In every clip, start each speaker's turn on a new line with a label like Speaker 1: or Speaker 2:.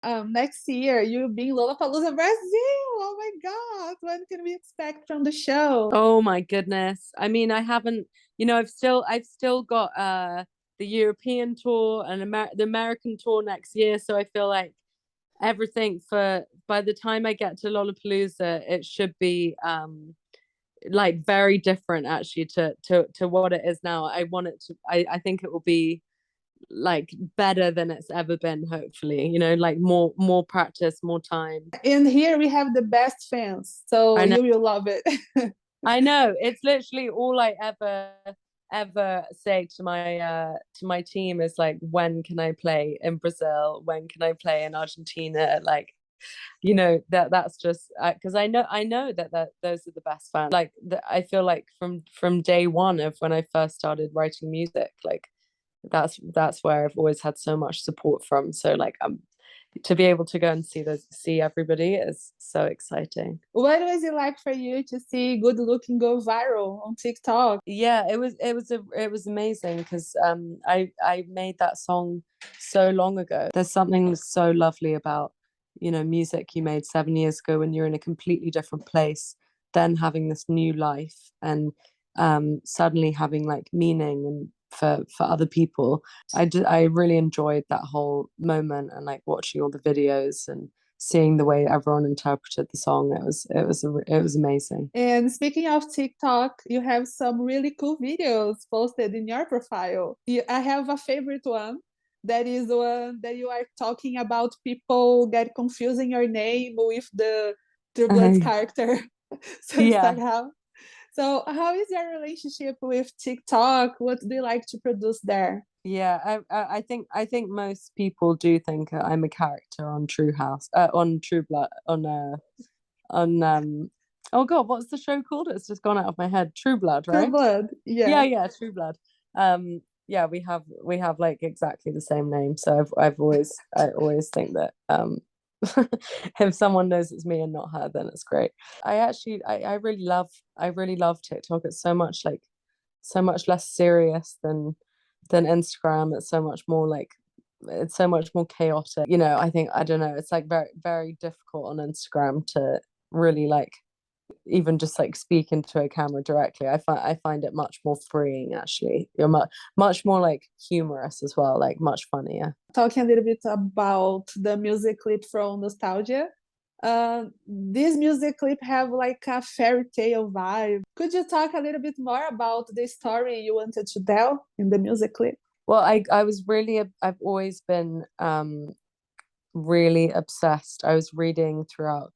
Speaker 1: next year you'll be in Lollapalooza, Brazil. Oh my God, when can we expect from the show?
Speaker 2: Oh my goodness. I mean, I haven't, I've still got the European tour and the American tour next year. So I feel like everything for by the time I get to Lollapalooza, it should be like very different actually to what it is now. I think it will be like better than it's ever been, hopefully, like more practice, more time.
Speaker 1: And here we have the best fans, so
Speaker 2: I know.
Speaker 1: you will love it.
Speaker 2: I know, it's literally all I ever say to my team is like, when can I play in Brazil, when can I play in Argentina, like, that's just because I know that those are the best fans. Like I feel like from day one of when I first started writing music, like that's where I've always had so much support from. So like to be able to go and see everybody is so exciting.
Speaker 1: What was it like for you to see Good Looking go viral on TikTok?
Speaker 2: Yeah, it was amazing because I made that song so long ago. There's something so lovely about music you made 7 years ago when you're in a completely different place, then having this new life and suddenly having like meaning and for other people. I really enjoyed that whole moment and like watching all the videos and seeing the way everyone interpreted the song. It was amazing.
Speaker 1: And speaking of TikTok, you have some really cool videos posted in your profile. I have a favorite one. That is the one that you are talking about people get confusing your name with the True Blood's character. Suki
Speaker 2: Yeah.
Speaker 1: Stackhouse. So, how is your relationship with TikTok? What do you like to produce there?
Speaker 2: Yeah, I think most people do think I'm a character on True House, on True Blood, on oh God, what's the show called? It's just gone out of my head. True Blood,
Speaker 1: True
Speaker 2: right?
Speaker 1: Blood,
Speaker 2: Yeah,
Speaker 1: yeah.
Speaker 2: yeah, True Blood. Yeah, we have like exactly the same name. So I always think that if someone knows it's me and not her, then it's great. I really love TikTok. It's so much less serious than Instagram. It's so much more chaotic. I think, I don't know, it's like very, very difficult on Instagram to really like even just like speak into a camera directly. I find it much more freeing actually. You're much more like humorous as well, like much funnier.
Speaker 1: Talking a little bit about the music clip from Nostalgia. This music clip have like a fairy tale vibe. Could you talk a little bit more about the story you wanted to tell in the music clip?
Speaker 2: Well, I've always been really obsessed. I was reading throughout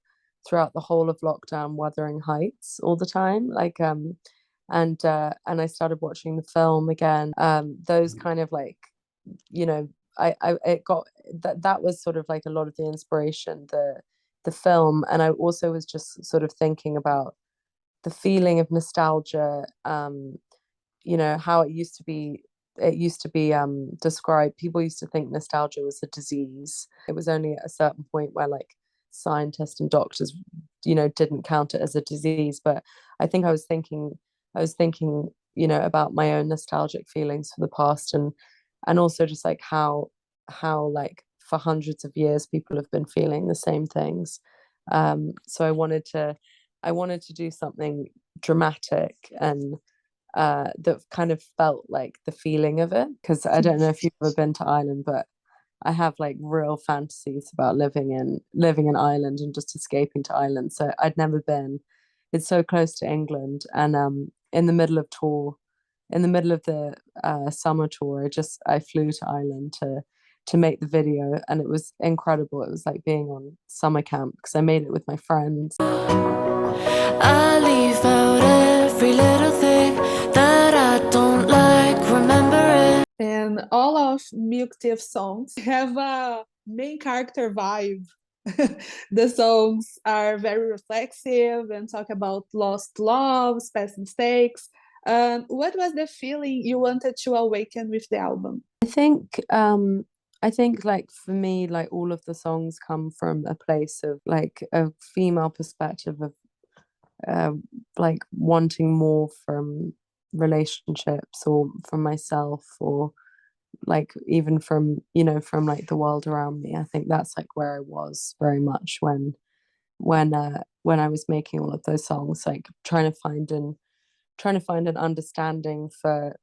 Speaker 2: the whole of lockdown Wuthering Heights all the time, like and I started watching the film again. Those kind of like, you know I it got that was sort of like a lot of the inspiration, the film. And I also was just sort of thinking about the feeling of nostalgia, how it used to be described. People used to think nostalgia was a disease. It was only at a certain point where like scientists and doctors didn't count it as a disease. But I think I was thinking about my own nostalgic feelings for the past, and also just like how like for hundreds of years people have been feeling the same things. So I wanted to do something dramatic and that kind of felt like the feeling of it, because I don't know if you've ever been to Ireland, but I have like real fantasies about living in Ireland and just escaping to Ireland. So I'd never been. It's so close to England, and in the middle of the summer tour, I flew to Ireland to make the video, and it was incredible. It was like being on summer camp because I made it with my friends.
Speaker 3: I leave out every little thing that I don't like remembering.
Speaker 1: And all of Milk Thief songs have a main character vibe. The songs are very reflexive and talk about lost loves, past mistakes. What was the feeling you wanted to awaken with the album?
Speaker 2: I think like for me, like all of the songs come from a place of like a female perspective of uh, like wanting more from relationships or from myself, or like even from from like the world around me. I think that's like where I was very much when I was making all of those songs, like trying to find an understanding for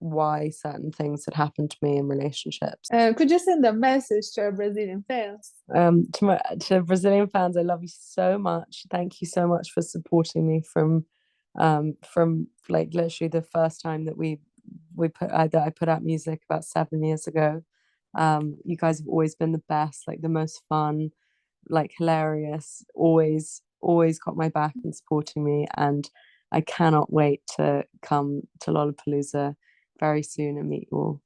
Speaker 2: why certain things had happened to me in relationships.
Speaker 1: Could you send a message to our Brazilian fans?
Speaker 2: To Brazilian fans, I love you so much. Thank you so much for supporting me from like literally the first time that I put out music about 7 years ago. You guys have always been the best, like the most fun, like hilarious, always got my back and supporting me, and I cannot wait to come to Lollapalooza very soon and meet you all.